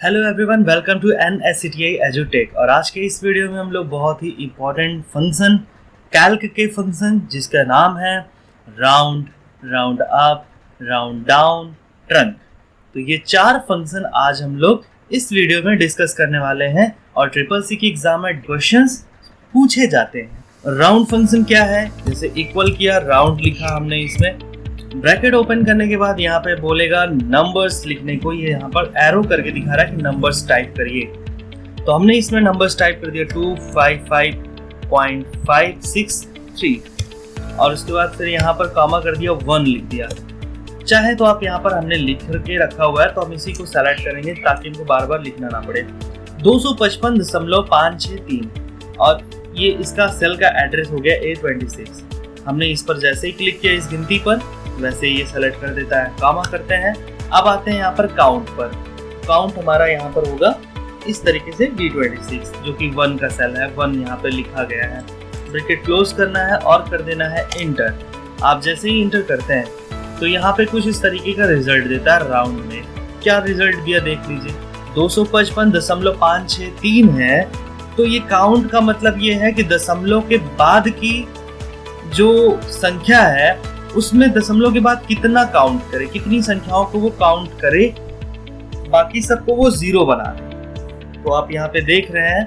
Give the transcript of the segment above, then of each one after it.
Hello everyone, welcome to NSCTI एजुटेक। और आज के इस वीडियो में हम लोग बहुत ही इम्पोर्टेंट फंक्शन, कैल्क के फंक्शन जिसका नाम है round, round up, round down, trunc. तो ये चार फंक्शन आज हम लोग इस वीडियो में डिस्कस करने वाले हैं और CCC की एग्जाम में क्वेश्चंस पूछे जाते हैं। राउंड फंक्शन क्या है, जैसे इक्वल किया, राउंड लिखा हमने, इसमें ब्रैकेट ओपन करने के बाद यहाँ पे बोलेगा नंबर्स लिखने को, ये यहाँ पर एरो करके दिखा रहा है कि नंबर्स टाइप करिए। तो हमने इसमें नंबर्स टाइप कर दिया 255.563 और उसके बाद फिर यहाँ पर कॉमा कर दिया, 1 लिख दिया। चाहे तो आप यहाँ पर हमने लिख के रखा हुआ है तो हम इसी को सेलेक्ट करेंगे ताकि इनको बार बार लिखना ना पड़े। 255.563 और ये इसका सेल का एड्रेस हो गया A26। हमने इस पर जैसे ही क्लिक किया इस गिनती पर, वैसे ये सेलेक्ट कर देता है। कामा करते हैं। अब आते हैं यहाँ पर काउंट पर। काउंट हमारा यहाँ पर होगा इस तरीके से D26, जो कि 1 का सेल है, 1 यहाँ पे लिखा गया है। ब्रैकेट क्लोज करना है और कर देना है इंटर। आप जैसे ही इंटर करते हैं तो यहाँ पे कुछ इस तरीके का रिजल्ट देता है। राउंड में क्या रिजल्ट दिया देख लीजिए, 255.563 है। तो ये काउंट का मतलब ये है कि दशमलव के बाद की जो संख्या है उसमें दशमलव के बाद कितना काउंट करे, कितनी संख्याओं को वो काउंट करे, बाकी सबको वो 0 बना दे। तो आप यहाँ पे देख रहे हैं।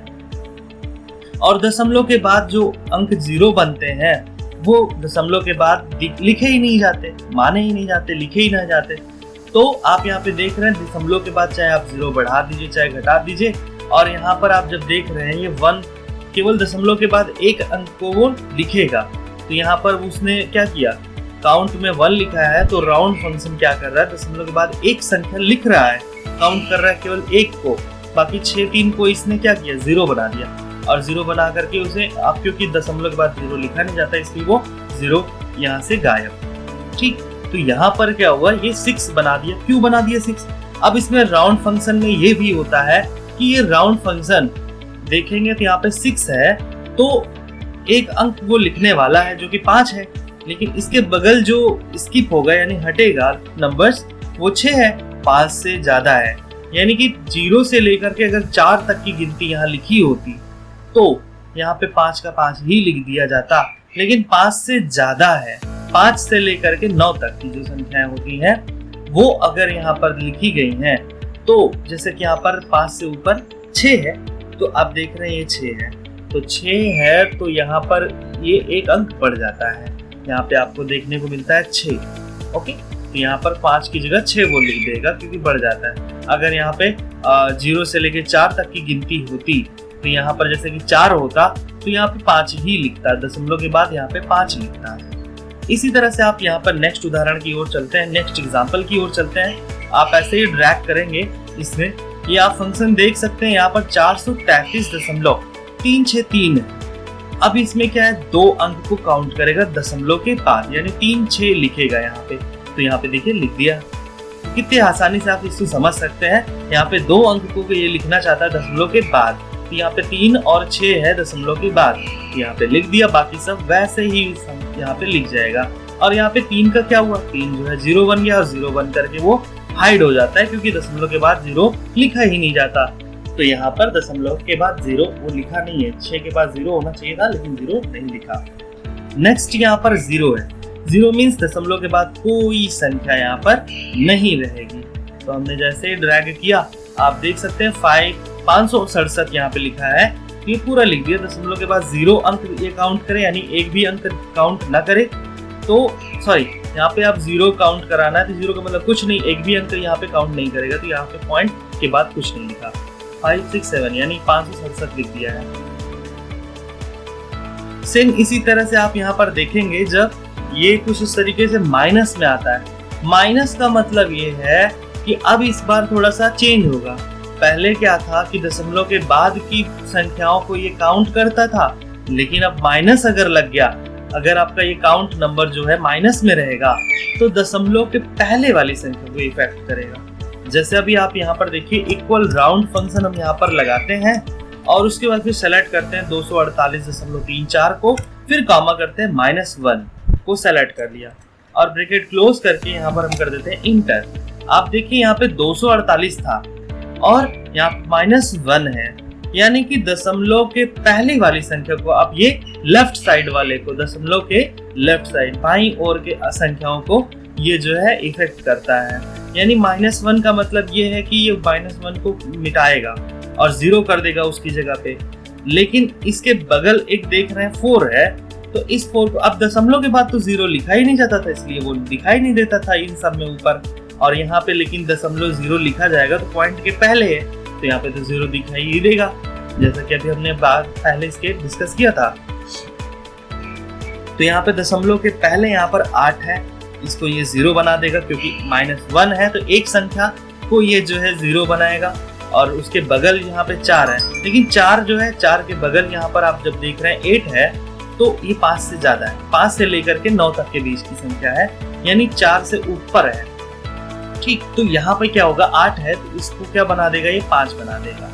और दशमलव के बाद जो अंक 0 बनते हैं वो दशमलव के बाद लिखे ही नहीं जाते, माने ही नहीं जाते, लिखे ही नहीं जाते। तो आप यहाँ पे देख रहे हैं दशमलव के बाद चाहे आप 0 बढ़ा दीजिए चाहे घटा दीजिए। और यहाँ पर आप जब देख रहे हैं ये 1 केवल दशमलव के बाद एक अंक को वो लिखेगा। तो यहाँ पर उसने क्या किया, काउंट में 1 लिखा है तो राउंड फंक्शन क्या कर रहा है, दशमलव के बाद एक संख्या लिख रहा है, काउंट कर रहा है केवल एक को, बाकी 6-3 को इसने क्या किया, 0 बना दिया। और 0 बना करके उसे, आप क्योंकि दशमलव के बाद 0 लिखा नहीं जाता इसलिए वो 0 यहाँ से गायब। ठीक, तो यहाँ पर क्या हुआ, ये 6 बना दिया। क्यों बना दिया 6? अब इसमें राउंड फंक्शन में ये भी होता है कि ये राउंड फंक्शन देखेंगे तो यहाँ पे 6 है तो एक अंक वो लिखने वाला है जो कि 5 है, लेकिन इसके बगल जो स्किप होगा यानी हटेगा नंबर्स, वो 6 है, 5 से ज्यादा है। यानी कि 0 से लेकर के अगर 4 तक की गिनती यहाँ लिखी होती तो यहाँ पे 5 का 5 ही लिख दिया जाता, लेकिन 5 से ज्यादा है। 5 से लेकर के 9 तक की जो संख्याएं होती हैं वो अगर यहाँ पर लिखी गई हैं तो जैसे कि यहाँ पर 5 से ऊपर 6 है तो आप देख रहे हैं ये 6 है, तो 6 है तो यहाँ पर ये एक अंक बढ़ जाता है। यहाँ पे आपको देखने को मिलता है 6। ओके, तो यहाँ पर 5 की जगह 6 वो लिख देगा क्योंकि बढ़ जाता है। अगर यहाँ पे 0 से लेके 4 तक की गिनती होती तो यहाँ पर जैसे कि 4 होता तो यहाँ पे 5 ही लिखता है, दशमलव के बाद यहाँ पे 5 लिखता है। इसी तरह से आप यहाँ पर नेक्स्ट उदाहरण की ओर चलते हैं, नेक्स्ट एग्जाम्पल की ओर चलते हैं। आप ऐसे ही ड्रैग करेंगे इसमें, ये आप फंक्शन देख सकते हैं यहाँ पर 433.363 है। अब इसमें क्या है, 2 अंक को काउंट करेगा दशमलव के बाद, यानी 3-6 लिखेगा यहाँ पे। तो यहाँ पे देखिए लिख दिया। तो कितने आसानी से आप इसको समझ सकते हैं। यहाँ पे 2 अंक को ये लिखना चाहता है दशमलव के बाद, तो यहाँ पे 3 और 6 है दशमलव के बाद, यहाँ पे लिख दिया। बाकी सब वैसे ही यहाँ पे लिख जाएगा। और यहाँ पे 3 का क्या हुआ, 3 जो है 0 बन गया और 0 बन करके वो हाइड हो जाता है क्योंकि दशमलव के बाद 0 लिखा ही नहीं जाता। तो यहाँ पर दशमलव के बाद 0 वो लिखा नहीं है। 6 के बाद 0 होना चाहिए था लेकिन 0 नहीं लिखा। नेक्स्ट यहाँ पर 0 है। 0 मीन्स दशमलव के बाद कोई संख्या यहाँ पर नहीं रहेगी। तो हमने जैसे ड्रैग किया आप देख सकते हैं 567 यहाँ पे लिखा है, ये पूरा लिख दिया। दशमलव के बाद 0 अंक ये काउंट करे, यानी एक भी अंक काउंट ना करे तो सॉरी, यहाँ पे आप 0 काउंट कराना है तो 0 का मतलब कुछ नहीं, एक भी अंक यहाँ पे काउंट नहीं करेगा। तो यहाँ पे पॉइंट के बाद कुछ नहीं लिखा। 567 यानी 567 लिख दिया है। सेम इसी तरह से आप यहाँ पर देखेंगे जब ये कुछ इस तरीके से माइनस में आता है। माइनस का मतलब ये है कि अब इस बार थोड़ा सा चेंज होगा। पहले क्या था कि दशमलव के बाद की संख्याओं को ये काउंट करता था, लेकिन अब माइनस अगर लग गया, अगर आपका ये काउंट नंबर जो है माइनस में रहेगा तो दशमलव के पहले वाली संख्या को इफेक्ट करेगा। जैसे अभी आप यहाँ पर देखिए इक्वल राउंड फंक्शन हम यहाँ पर लगाते हैं और उसके बाद फिर सेलेक्ट करते हैं 248.34 को, फिर कॉमा करते हैं -1 को सेलेक्ट कर लिया और ब्रैकेट क्लोज करके यहाँ पर हम कर देते हैं इंटर। आप देखिए यहाँ पे 248 था और यहाँ -1 है, यानी कि दशमलव के पहले वाली संख्या को अब ये लेफ्ट साइड वाले को, दशमलव के लेफ्ट साइड बाईं ओर के संख्याओं को ये जो है इफेक्ट करता है। यानी -1 का मतलब ये है कि ये -1 को मिटाएगा और 0 कर देगा उसकी जगह पे। लेकिन इसके बगल एक देख रहे हैं 4 है, तो इस 4 को अब दशमलव के बाद तो 0 लिखा ही नहीं जाता था, इसलिए वो दिखाई नहीं देता था इन सब में ऊपर। और यहाँ पे लेकिन दशमलव 0 लिखा जाएगा तो पॉइंट के पहले है, तो यहाँ पे तो 0 दिखाई ही देगा, जैसा कि अभी हमने पहले इसके डिस्कस किया था। तो यहाँ पे दशमलव के पहले यहाँ पर 8 है, इसको ये 0 बना देगा क्योंकि -1 है, तो एक संख्या को ये जो है 0 बनाएगा। और उसके बगल यहाँ पे 4 है, लेकिन 4 जो है 4 के बगल यहाँ पर आप जब देख रहे हैं 8 है, तो ये 5 से ज्यादा है, 5 से लेकर के 9 तक के बीच की संख्या है, यानी 4 से ऊपर है। ठीक, तो यहाँ पे क्या होगा, 8 है तो इसको क्या बना देगा, ये 5 बना देगा,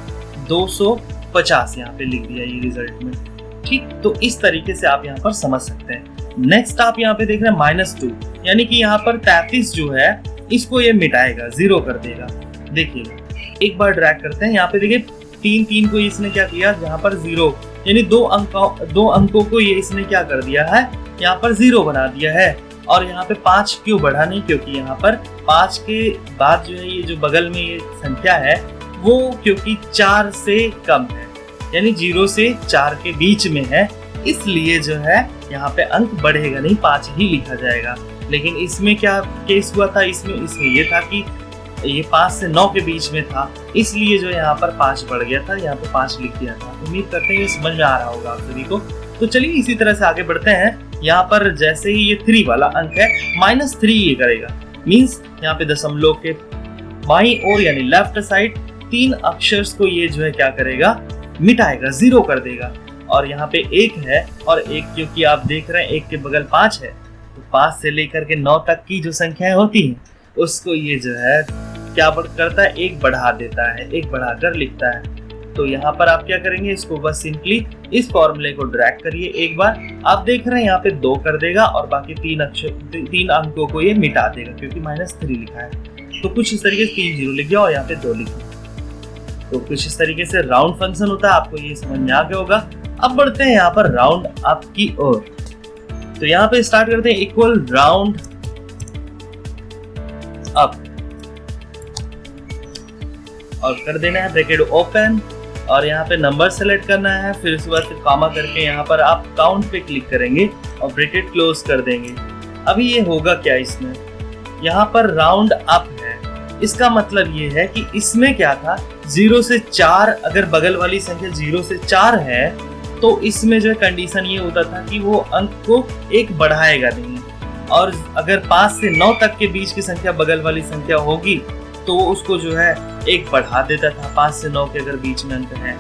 250 यहाँ पे लिख दिया ये रिजल्ट में। ठीक, तो इस तरीके से आप यहाँ पर समझ सकते हैं। नेक्स्ट आप यहाँ पे देख रहे हैं -2, यानी कि यहाँ पर 33 जो है इसको ये मिटाएगा, 0 कर देगा। देखिए एक बार ड्रैग करते हैं, यहाँ पे देखिए 3 को इसने क्या किया, जहाँ पर 0 यानी दो अंकों को ये इसने क्या कर दिया है, यहाँ पर 0 बना दिया है। और यहाँ पे 5 क्यों बढ़ा नहीं, क्योंकि यहाँ पर 5 के बाद जो है ये जो बगल में ये संख्या है वो क्योंकि 4 से कम है, यानी 0 से 4 के बीच में है, इसलिए जो है यहाँ पे अंक बढ़ेगा नहीं, 5 ही लिखा जाएगा। लेकिन इसमें क्या केस हुआ था, इसमें ये था कि ये 5 से 9 के बीच में था, इसलिए जो यहाँ पर 5 बढ़ गया था, यहाँ पे 5 लिख दिया था। उम्मीद करते हैं ये समझ में आ रहा होगा आप सभी को। तो चलिए इसी तरह से आगे बढ़ते हैं। यहाँ पर जैसे ही ये 3 वाला अंक है, -3 ये करेगा, मीन्स यहाँ पे दशमलव के बाईं ओर यानी लेफ्ट साइड 3 अक्षर को ये जो है क्या करेगा, मिटाएगा, 0 कर देगा। और यहाँ पे 1 है, और 1 क्योंकि आप देख रहे हैं 1 के बगल 5 है, तो 5 से लेकर के 9 तक की जो संख्याएं होती हैं उसको ये जो है क्या करता है, 1 बढ़ा देता है, 1 बढ़ाकर लिखता है। तो यहाँ पर आप क्या करेंगे, इसको बस सिंपली इस फॉर्मूले को ड्रैग करिए एक बार, आप देख रहे हैं यहाँ पे 2 कर देगा और बाकी 3 अंकों को ये मिटा देगा क्योंकि -3 लिखा है। तो कुछ इस तरीके से 3 0 लिख गया और यहाँ पे 2 लिख दिया। तो कुछ इस तरीके से राउंड फंक्शन होता है, आपको ये समझ में आ गया होगा। अब बढ़ते हैं यहाँ पर राउंड अप की ओर। तो यहाँ पे स्टार्ट करते हैं, इक्वल राउंड अप, और कर देना है ब्रैकेट ओपन, और यहाँ पे नंबर सेलेक्ट करना है, फिर उसके बाद कामा करके यहाँ पर आप काउंट पे क्लिक करेंगे और ब्रैकेट क्लोज कर देंगे। अभी ये होगा क्या, इसमें यहाँ पर राउंड अप है, इसका मतलब ये है कि इसमें क्या था, 0 से 4, अगर बगल वाली संख्या 0 से 4 है तो इसमें जो कंडीशन ये होता था कि वो अंक को 1 बढ़ाएगा नहीं, और अगर 5 से 9 तक के बीच की संख्या बगल वाली संख्या होगी तो वो उसको जो है 1 बढ़ा देता था, 5 से 9 के अगर बीच में अंक है।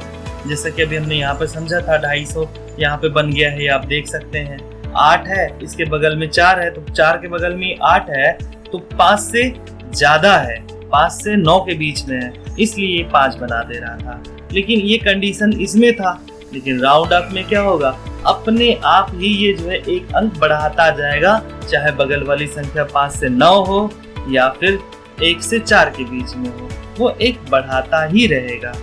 जैसा कि अभी हमने यहाँ पे समझा था, 250 यहाँ पे बन गया है, आप देख सकते हैं। 8 है, इसके बगल में 4 है, तो 4 के बगल में 8 है, तो 5 से ज्यादा है, 5 से 9 के बीच में है, इसलिए 5 बना दे रहा था। लेकिन ये कंडीशन इसमें था, लेकिन राउंड अप में क्या होगा, अपने आप ही ये जो है 1 अंक बढ़ाता जाएगा, चाहे बगल वाली संख्या 5 से 9 हो या फिर 1 से 4 के बीच में हो, वो 1 बढ़ाता ही रहेगा।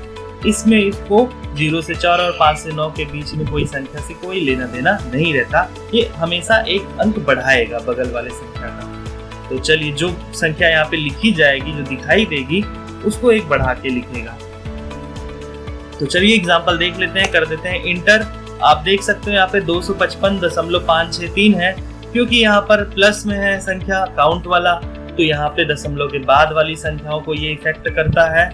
इसमें इसको 0 से 4 और 5 से 9 के बीच में कोई संख्या से कोई लेना देना नहीं रहता, ये हमेशा 1 अंक बढ़ाएगा बगल वाले संख्या का। तो चलिए, जो संख्या यहाँ पे लिखी जाएगी, जो दिखाई देगी, उसको 1 बढ़ा के लिखेगा। तो चलिए एग्जाम्पल देख लेते हैं, कर देते हैं इंटर। आप देख सकते हो यहाँ पे 255.563 है, क्योंकि यहाँ पर प्लस में है संख्या काउंट वाला, तो यहाँ पे दशमलव के बाद वाली संख्याओं को ये इफेक्ट करता है।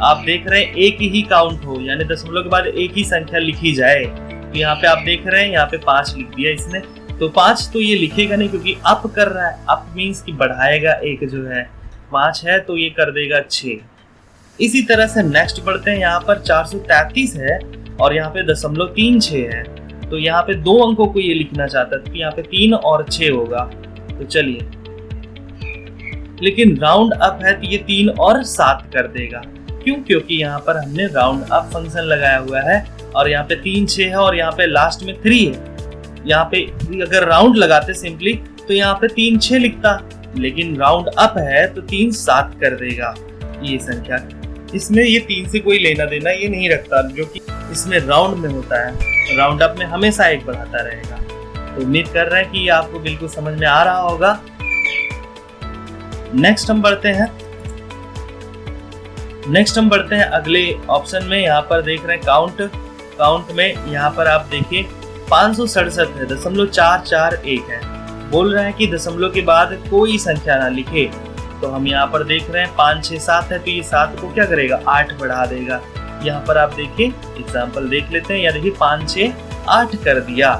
आप देख रहे हैं एक ही काउंट हो, यानी दशमलव के बाद एक ही संख्या लिखी जाए, तो यहाँ पे आप देख रहे हैं यहाँ पे 5 लिख दिया इसने, तो 5 तो ये लिखेगा नहीं क्योंकि अप कर रहा है, अप मीन्स कि बढ़ाएगा, 1 जो है 5 है तो ये कर देगा 6। इसी तरह से नेक्स्ट बढ़ते हैं, यहाँ पर 433 है और यहाँ पे 0.36 है, तो यहाँ पे 2 अंकों को ये लिखना चाहता है, तो यहाँ पे 3 और 6 होगा। तो चलिए, लेकिन राउंड अप है तो ये 3 और 7 कर देगा। क्यों? क्योंकि यहाँ पर हमने राउंड अप फंक्शन लगाया हुआ है और यहाँ पे 3 6 है और यहाँ पे लास्ट में 3 है। यहाँ पे अगर राउंड लगाते सिंपली तो यहाँ पे 3 6 लिखता, लेकिन राउंड अप है तो 3 7 कर देगा ये संख्या। इसमें ये 3 से कोई लेना देना ये नहीं रखता, जो कि इसमें राउंड में होता है। राउंड अप में हमेशा 1 बढ़ाता रहेगा। तो उम्मीद कर रहे हैं कि ये आपको बिल्कुल समझ में आ रहा होगा। नेक्स्ट हम बढ़ते हैं अगले ऑप्शन में। यहाँ पर देख रहे हैं काउंट में यहाँ पर आप देखिए 567 है, 0.441 है। बोल रहे हैं कि दशमलव के बाद कोई संख्या ना लिखे। तो हम यहाँ पर देख रहे हैं 5 6 7 है, तो ये 7 को क्या करेगा, 8 बढ़ा देगा। यहाँ पर आप देखिए एग्जाम्पल देख लेते हैं। यहाँ देखिए 5 6 8 कर दिया।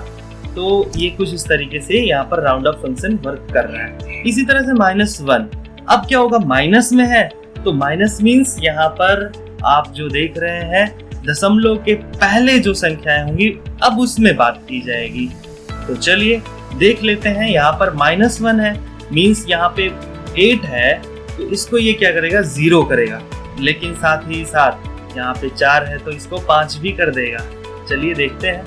तो ये कुछ इस तरीके से यहाँ पर राउंड अप फंक्शन वर्क कर रहा है। इसी तरह से -1, अब क्या होगा, माइनस में है तो माइनस मीन्स यहाँ पर आप जो देख रहे हैं दशमलव के पहले जो संख्याएं होंगी अब उसमें बात की जाएगी। तो चलिए देख लेते हैं। यहाँ पर -1 है मीन्स यहाँ पे 8 है, तो इसको ये क्या करेगा, 0 करेगा। लेकिन साथ ही साथ यहाँ पे 4 है तो इसको 5 भी कर देगा। चलिए देखते हैं,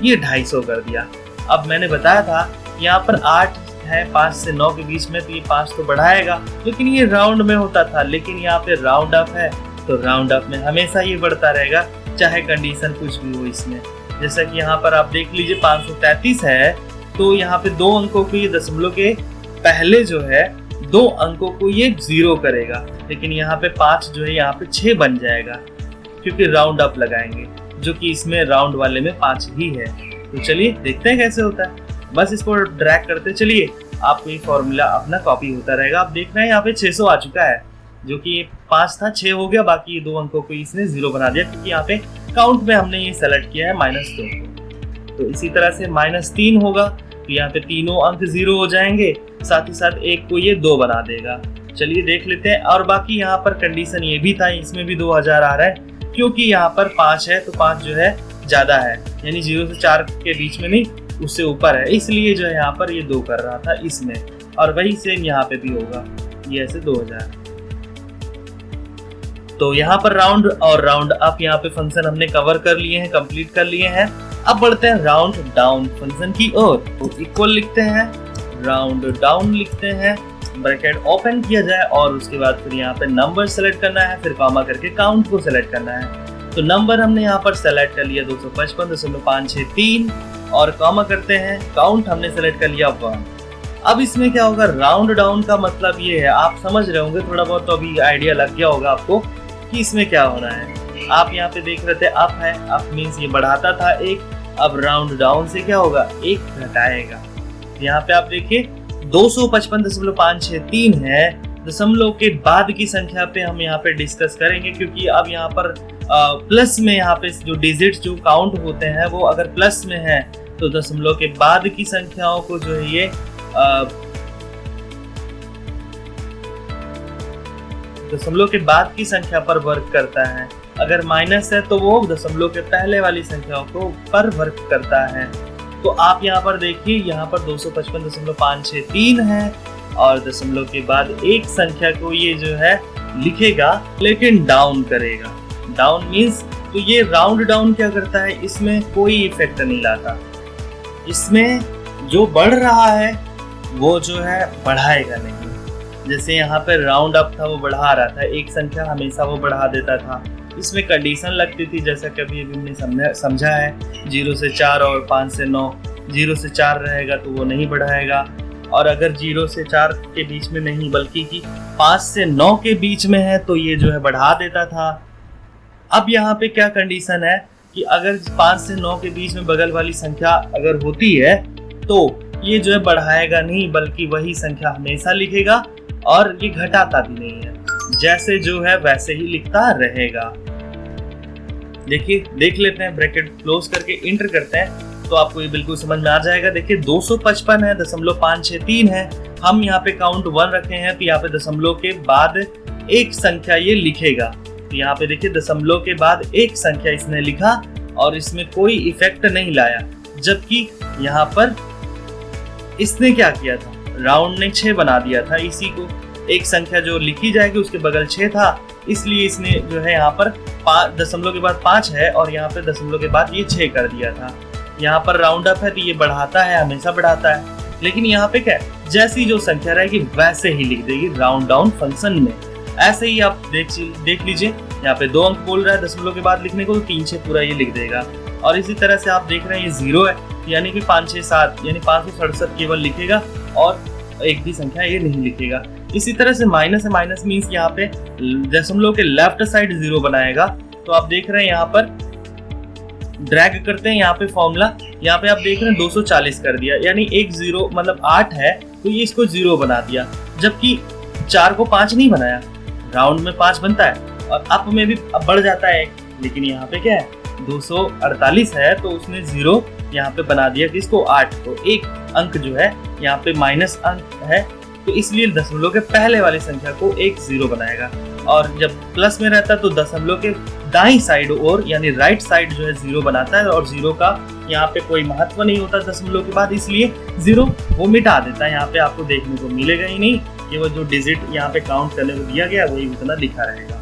ये 250 कर दिया। अब मैंने बताया था यहाँ पर 8 है 5 से 9 के बीच में, तो ये 5 तो बढ़ाएगा, लेकिन ये राउंड में होता था। लेकिन यहाँ पे राउंड अप है तो राउंड अप में हमेशा ये बढ़ता रहेगा, चाहे कंडीशन कुछ भी हो इसमें। जैसा कि यहाँ पर आप देख लीजिए 533 है, तो यहाँ पे 2 अंकों को ये दशमलव के पहले जो है 2 अंकों को ये 0 करेगा। लेकिन यहाँ पे 5 जो है यहाँ पे 6 बन जाएगा, क्योंकि राउंड अप लगाएंगे, जो कि इसमें राउंड वाले में 5 ही है। तो चलिए देखते हैं कैसे होता है। बस इसको ड्रैग करते चलिए, आपको ये फॉर्मूला अपना कॉपी होता रहेगा। आप देख रहे हैं यहाँ पे 600 आ चुका है, जो कि 5 था 6 हो गया, बाकी 2 अंकों को इसने 0 बना दिया, क्योंकि यहाँ पे काउंट में हमने ये सेलेक्ट किया है -2 को। तो इसी तरह से -3 होगा, तो यहाँ पे तीनों अंक 0 हो जाएंगे, साथ ही साथ 1 को ये 2 बना देगा। चलिए देख लेते हैं। और बाकी यहाँ पर कंडीशन ये भी था, इसमें भी 2000 आ रहा है, क्योंकि यहाँ पर 5 है तो 5 जो है ज्यादा है, यानी 0 से 4 के बीच में नहीं, उससे ऊपर है, इसलिए जो है यहाँ पर ये 2 कर रहा था इसमें। और वही सेम यहाँ पे भी होगा, ये ऐसे 2000। तो यहाँ पर राउंड और राउंड अप यहाँ पे फंक्शन हमने कवर कर लिए हैं, कंप्लीट कर लिए हैं। अब बढ़ते हैं राउंड डाउन फंक्शन की ओर। तो इक्वल लिखते हैं, राउंड डाउन लिखते हैं, ब्रैकेट ओपन किया जाए और उसके बाद फिर यहाँ पे नंबर सेलेक्ट करना है, फिर कॉमा करके काउंट को सेलेक्ट करना है। तो नंबर हमने यहाँ पर सेलेक्ट कर लिया 255.563 और कॉमा करते हैं, काउंट हमने सेलेक्ट कर लिया 1। अब इसमें क्या होगा, राउंड डाउन का मतलब ये है, आप समझ रहे होंगे थोड़ा बहुत, तो अभी आइडिया लग गया होगा आपको कि इसमें क्या होना है। आप यहाँ पे देख रहे थे अप है, अप मीन्स ये बढ़ाता था 1, अब राउंड डाउन से क्या होगा, 1 घटाएगा। यहाँ पे आप देखिए 255.563 है, दशमलव के बाद की संख्या पे हम यहाँ पे डिस्कस करेंगे, क्योंकि अब यहाँ पर प्लस में यहाँ पे जो डिजिट जो काउंट होते हैं वो अगर प्लस में है तो दशमलव के बाद की संख्याओं को जो है ये दशमलव के बाद की संख्या पर वर्क करता है। अगर माइनस है तो वो दशमलव के पहले वाली संख्याओं को पर वर्क करता है। तो आप यहाँ पर देखिए, यहाँ पर 255.563 है और दशमलव के बाद एक संख्या को ये जो है लिखेगा, लेकिन डाउन करेगा। डाउन मीन्स तो ये राउंड डाउन क्या करता है, इसमें कोई इफेक्ट नहीं लाता, इसमें जो बढ़ रहा है वो जो है बढ़ाएगा नहीं। जैसे यहाँ पे राउंड अप था वो बढ़ा रहा था, एक संख्या हमेशा वो बढ़ा देता था, इसमें कंडीशन लगती थी, जैसा कभी हमने समझा है 0 से 4 और 5 से 9, 0 से 4 रहेगा तो वो नहीं बढ़ाएगा, और अगर 0 से 4 के बीच में नहीं बल्कि कि 5 से 9 के बीच में है तो ये जो है बढ़ा देता था। अब यहाँ पे क्या कंडीशन है कि अगर 5 से 9 के बीच में बगल वाली संख्या अगर होती है तो ये जो है बढ़ाएगा नहीं, बल्कि वही संख्या हमेशा लिखेगा और ये घटाता भी नहीं है, जैसे जो है वैसे ही लिखता रहेगा। देखिए देख लेते हैं, ब्रैकेट क्लोज करके इंटर करते हैं तो आपको ये बिल्कुल समझ में आ जाएगा। देखिए 255 है, 0.563 है, हम यहाँ पे काउंट 1 रखे हैं, तो यहाँ पे दशमलव के बाद एक संख्या ये लिखेगा। तो यहाँ पे देखिए दशमलव के बाद एक संख्या इसने लिखा और इसमें कोई इफेक्ट नहीं लाया, जबकि यहाँ पर इसने क्या किया था, राउंड ने 6 बना दिया था, इसी को एक संख्या जो लिखी जाएगी उसके बगल 6 था, इसलिए इसने जो है यहाँ पर दशमलव के बाद 5 है और यहाँ पे दशमलव के बाद ये 6 कर दिया था। यहाँ पर राउंड अप है तो ये बढ़ाता है, हमेशा बढ़ाता है, लेकिन यहाँ पे क्या है, जैसी जो संख्या रहेगी वैसे ही लिख देगी राउंड डाउन फंक्शन में। ऐसे ही आप देख लीजिए, यहाँ पे 2 अंक बोल रहा है दशमलव के बाद लिखने को, तो 3 6 पूरा ये लिख देगा। और इसी तरह से आप देख रहे हैं ये 0 है, यानी कि 5 6 7 यानी 567 केवल लिखेगा और एक भी संख्या ये नहीं लिखेगा। इसी तरह से माइनस है, माइनस मीन्स यहाँ पे दशमलव के लेफ्ट साइड 0 बनाएगा। तो आप देख रहे हैं यहाँ पर ड्रैग करते हैं यहाँ पे फॉर्मूला, यहाँ पे आप देख रहे हैं 240 कर दिया, यानी एक 0 मतलब 8 है तो ये इसको 0 बना दिया, जबकि 4 को 5 नहीं बनाया। राउंड में 5 बनता है और अप में भी अब बढ़ जाता है, लेकिन यहाँ पे क्या है 248 है तो उसने 0 यहाँ पे बना दिया कि इसको 8 को, एक अंक जो है यहाँ पे माइनस अंक है तो इसलिए दशमलव के पहले वाली संख्या को एक 0 बनाएगा। और जब प्लस में रहता है तो दशमलव के दाईं साइड और यानी राइट साइड जो है 0 बनाता है, और 0 का यहाँ पे कोई महत्व नहीं होता दशमलव के बाद, इसलिए 0 वो मिटा देता है। यहाँ पे आपको देखने को मिलेगा ही नहीं, केवल जो डिजिट यहाँ पे काउंट करने को दिया गया वही उतना लिखा रहेगा।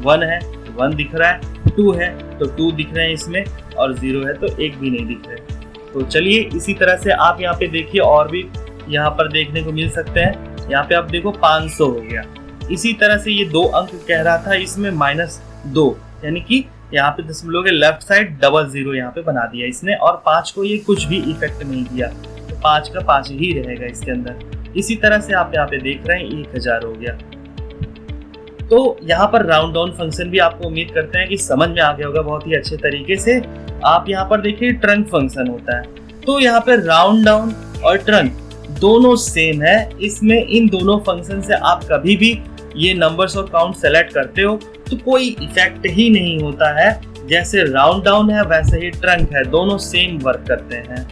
1 है तो 1 दिख रहा है, 2 है तो 2 दिख रहे हैं इसमें, और 0 है तो 1 भी नहीं दिख रहे। तो चलिए इसी तरह से आप यहाँ पे देखिए और भी यहाँ पर देखने को मिल सकते हैं। यहाँ पे आप देखो 500 हो गया। इसी तरह से ये 2 अंक कह रहा था, इसमें -2 यानी कि यहाँ पे दशमलव के लेफ्ट साइड डबल 0 यहाँ पे बना दिया इसने, और 5 को ये कुछ भी इफेक्ट नहीं दिया, तो 5 का 5 ही रहेगा इसके अंदर। इसी तरह से आप यहाँ पे देख रहे हैं 1000 हो गया। तो यहाँ पर राउंड डाउन फंक्शन भी आपको उम्मीद करते हैं कि समझ में आ गया होगा बहुत ही अच्छे तरीके से। आप यहाँ पर देखिए ट्रंक फंक्शन होता है, तो यहाँ पे राउंड डाउन और ट्रंक दोनों सेम है। इसमें इन दोनों फंक्शन से आप कभी भी ये नंबर्स और काउंट सेलेक्ट करते हो तो कोई इफेक्ट ही नहीं होता है। जैसे राउंड डाउन है वैसे ही ट्रंक है, दोनों सेम वर्क करते हैं।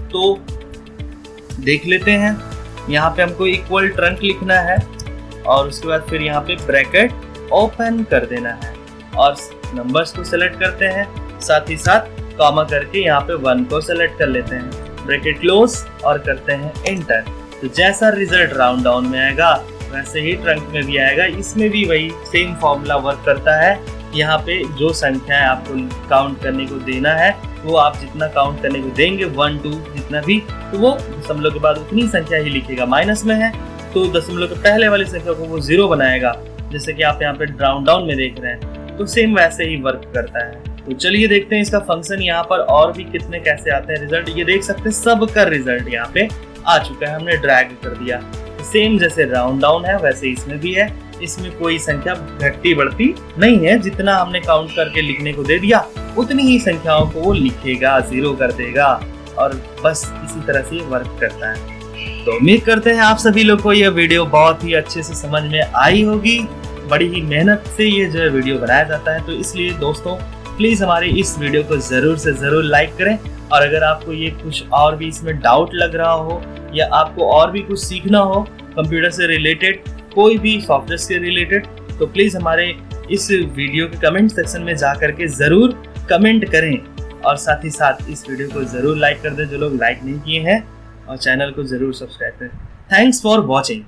तो देख लेते हैं, यहाँ पे हमको इक्वल ट्रंक लिखना है और उसके बाद फिर यहाँ पे ब्रैकेट ओपन कर देना है और नंबर्स को सेलेक्ट करते हैं, साथ ही साथ कॉमा करके यहाँ पे 1 को सेलेक्ट कर लेते हैं, ब्रैकेट क्लोज और करते हैं एंटर। तो जैसा रिजल्ट राउंड डाउन में आएगा वैसे ही ट्रंक में भी आएगा। इसमें भी वही सेम फॉर्मूला वर्क करता है। यहाँ पे जो संख्या है आपको काउंट करने को देना है वो आप जितना काउंट करने को देंगे 1 2 जितना भी, तो वो दशमलव के बाद उतनी संख्या ही लिखेगा। माइनस में है तो दशमलव के पहले वाली संख्या को वो 0 बनाएगा, जैसे कि आप यहाँ पे राउंड डाउन में देख रहे हैं। तो सेम वैसे ही वर्क करता है। तो चलिए देखते हैं इसका फंक्शन यहाँ पर और भी कितने कैसे आते हैं रिजल्ट। ये देख सकते हैं सबका रिजल्ट यहाँ पे आ चुका है, हमने ड्रैग कर दिया। सेम जैसे राउंड डाउन है वैसे इसमें भी है, इसमें कोई संख्या घटती बढ़ती नहीं है, जितना हमने काउंट करके लिखने को दे दिया उतनी ही संख्याओं को वो लिखेगा, 0 कर देगा, और बस इसी तरह से वर्क करता है। तो उम्मीद करते हैं आप सभी लोग को यह वीडियो बहुत ही अच्छे से समझ में आई होगी। बड़ी ही मेहनत से ये जो वीडियो बनाया जाता है, तो इसलिए दोस्तों प्लीज हमारे इस वीडियो को जरूर से जरूर लाइक करें। और अगर आपको ये कुछ और भी इसमें डाउट लग रहा हो या आपको और भी कुछ सीखना हो कंप्यूटर से रिलेटेड, कोई भी सॉफ्टवेयर से रिलेटेड, तो प्लीज हमारे इस वीडियो के कमेंट सेक्शन में जा करके जरूर कमेंट करें, और साथ ही साथ इस वीडियो को जरूर लाइक कर दें जो लोग लाइक नहीं किए हैं, और चैनल को जरूर सब्सक्राइब करें। Thanks for watching.